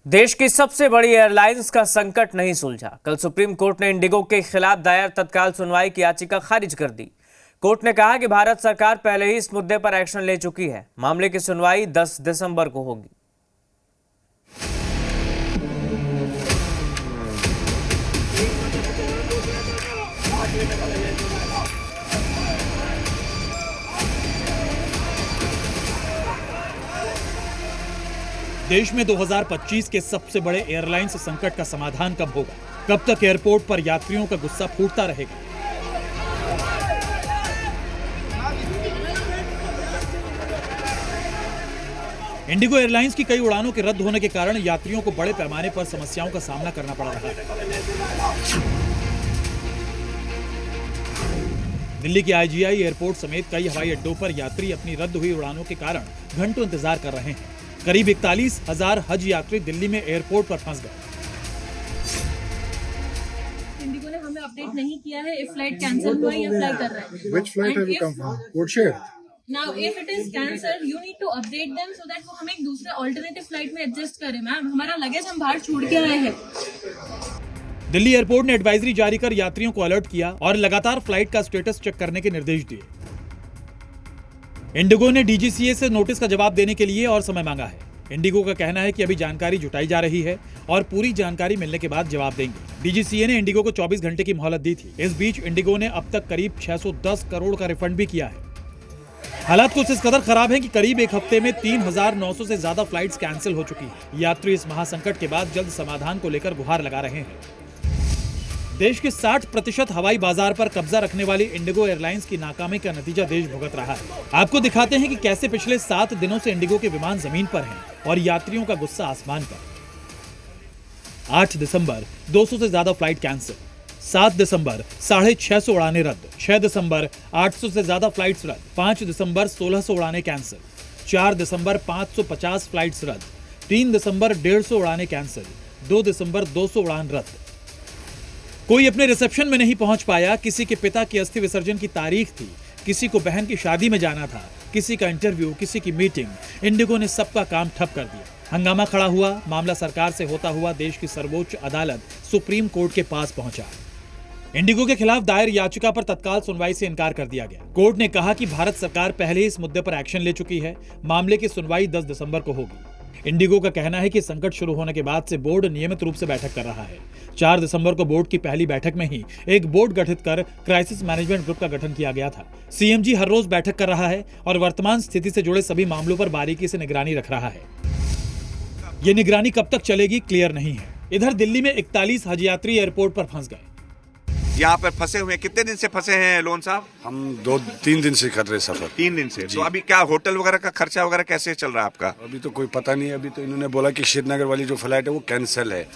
देश की सबसे बड़ी एयरलाइंस का संकट नहीं सुलझा। कल सुप्रीम कोर्ट ने इंडिगो के खिलाफ दायर तत्काल सुनवाई की याचिका खारिज कर दी। कोर्ट ने कहा कि भारत सरकार पहले ही इस मुद्दे पर एक्शन ले चुकी है। मामले की सुनवाई 10 दिसंबर को होगी। देश में 2025 के सबसे बड़े एयरलाइंस संकट का समाधान कब होगा? कब तक एयरपोर्ट पर यात्रियों का गुस्सा फूटता रहेगा? इंडिगो एयरलाइंस की कई उड़ानों के रद्द होने के कारण यात्रियों को बड़े पैमाने पर समस्याओं का सामना करना पड़ रहा है। दिल्ली के आईजीआई एयरपोर्ट समेत कई हवाई अड्डों पर यात्री अपनी रद्द हुई उड़ानों के कारण घंटों इंतजार कर रहे हैं। करीब 41,000 हज यात्री दिल्ली में एयरपोर्ट पर फंस गए। इंडिगो ने हमें अपडेट नहीं किया है if फ्लाइट कैंसिल हुआ या फ्लाई कर रहा है। Which flight have you come from? Code share? Now if it is cancelled, you need to update them so that वो हम एक दूसरे ऑल्टरनेटिव फ्लाइट में एडजस्ट करें। मैम, हमारा लगेज हम बाहर छोड़ के आए हैं। दिल्ली एयरपोर्ट ने एडवाइजरी जारी कर यात्रियों को अलर्ट किया और लगातार फ्लाइट का स्टेटस चेक करने के निर्देश दिए। इंडिगो ने डीजीसीए से नोटिस का जवाब देने के लिए और समय मांगा है। इंडिगो का कहना है कि अभी जानकारी जुटाई जा रही है और पूरी जानकारी मिलने के बाद जवाब देंगे। डीजीसीए ने इंडिगो को 24 घंटे की मोहलत दी थी। इस बीच इंडिगो ने अब तक करीब 610 करोड़ का रिफंड भी किया है। हालात कुछ इस कदर खराब हैं कि करीब एक हफ्ते में 3,900 से ज्यादा फ्लाइट्स कैंसिल हो चुकी है। यात्री इस महासंकट के बाद जल्द समाधान को लेकर गुहार लगा रहे हैं। देश के 60% हवाई बाजार पर कब्जा रखने वाली इंडिगो एयरलाइंस की नाकामी का नतीजा देश भुगत रहा है। आपको दिखाते हैं कि कैसे पिछले 7 दिनों से इंडिगो के विमान जमीन पर हैं और यात्रियों का गुस्सा आसमान पर। 8 दिसंबर 200 से ज्यादा फ्लाइट कैंसिल, 7 दिसंबर 650 उड़ानें रद्द, 6 दिसंबर 800 से ज्यादा फ्लाइट्स रद्द, 5 दिसंबर 1600 उड़ानें कैंसिल, 4 दिसंबर 550 फ्लाइट्स रद्द, 3 दिसंबर 150 उड़ानें कैंसिल, 2 दिसंबर 200 उड़ान रद्द। कोई अपने रिसेप्शन में नहीं पहुंच पाया। किसी के पिता की अस्थि विसर्जन की तारीख थी, किसी को बहन की शादी में जाना था, किसी का इंटरव्यू, किसी की मीटिंग। इंडिगो ने सबका काम ठप कर दिया। हंगामा खड़ा हुआ। मामला सरकार से होता हुआ देश की सर्वोच्च अदालत सुप्रीम कोर्ट के पास पहुंचा। इंडिगो के खिलाफ दायर याचिका पर तत्काल सुनवाई से इनकार कर दिया गया। कोर्ट ने कहा कि भारत सरकार पहले ही इस मुद्दे पर एक्शन ले चुकी है। मामले की सुनवाई 10 दिसंबर को होगी। इंडिगो का कहना है कि संकट शुरू होने के बाद से बोर्ड नियमित रूप से बैठक कर रहा है। 4 दिसंबर को बोर्ड की पहली बैठक में ही एक बोर्ड गठित कर क्राइसिस मैनेजमेंट ग्रुप का गठन किया गया था। सीएमजी हर रोज बैठक कर रहा है और वर्तमान स्थिति से जुड़े सभी मामलों पर बारीकी से निगरानी रख रहा है। ये निगरानी कब तक चलेगी क्लियर नहीं है। इधर दिल्ली में 41 हज यात्री एयरपोर्ट पर फंस गए। यहाँ पर फंसे हुए कितने दिन से फंसे हैं लोन साहब? हम 2-3 दिन से कर रहे सफर। 3 दिन से। तो अभी क्या होटल वगैरह का खर्चा वगैरह कैसे चल रहा है आपका? अभी तो कोई पता नहीं है। अभी तो इन्होंने बोला कि श्रीनगर वाली जो फ्लाइट है वो कैंसिल है।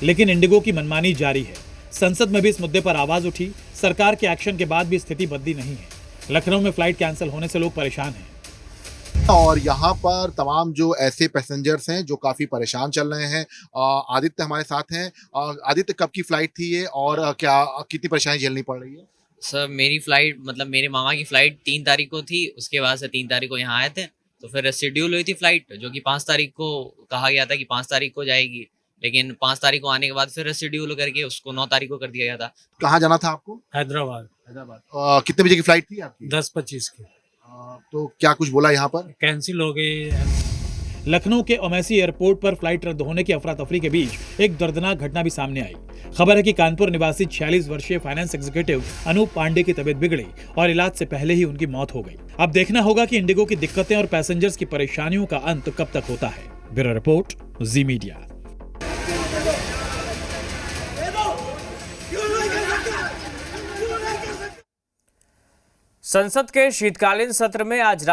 लेकिन इंडिगो की मनमानी जारी है। संसद में भी इस मुद्दे पर आवाज उठी। सरकार के एक्शन के बाद भी स्थिति बदली नहीं है। लखनऊ में फ्लाइट कैंसिल होने से लोग परेशान हैं और यहाँ पर तमाम जो ऐसे पैसेंजर्स हैं जो काफी परेशान चल रहे हैं। आदित्य हमारे साथ हैं। आदित्य, कब की फ्लाइट थी ये और क्या कितनी परेशानी झेलनी पड़ रही है? सर, मेरी फ्लाइट मतलब मेरे मामा की फ्लाइट 3 तारीख को थी। उसके बाद से 3 तारीख को यहाँ आए थे, तो फिर शेड्यूल हुई थी फ्लाइट जो कि 5 तारीख को कहा गया था कि 5 तारीख को जाएगी। लेकिन 5 तारीख को आने के बाद फिर शेड्यूल करके उसको 9 तारीख को कर दिया गया था। कहाँ जाना था आपको? हैदराबाद। कितने बजे की फ्लाइट थी आपकी? 10:25 की। तो क्या कुछ बोला यहाँ पर? कैंसिल हो गई। लखनऊ के ओमैसी एयरपोर्ट पर फ्लाइट रद्द होने की अफरा तफरी के बीच एक दर्दनाक घटना भी सामने आई। खबर है कि कानपुर निवासी 46 वर्षीय फाइनेंस एग्जीक्यूटिव अनूप पांडे की तबीयत बिगड़ी और इलाज से पहले ही उनकी मौत हो गई। अब देखना होगा कि इंडिगो की दिक्कतें और पैसेंजर्स की परेशानियों का अंत कब तक होता है। ब्यूरो रिपोर्ट, जी मीडिया। संसद के शीतकालीन सत्र में आज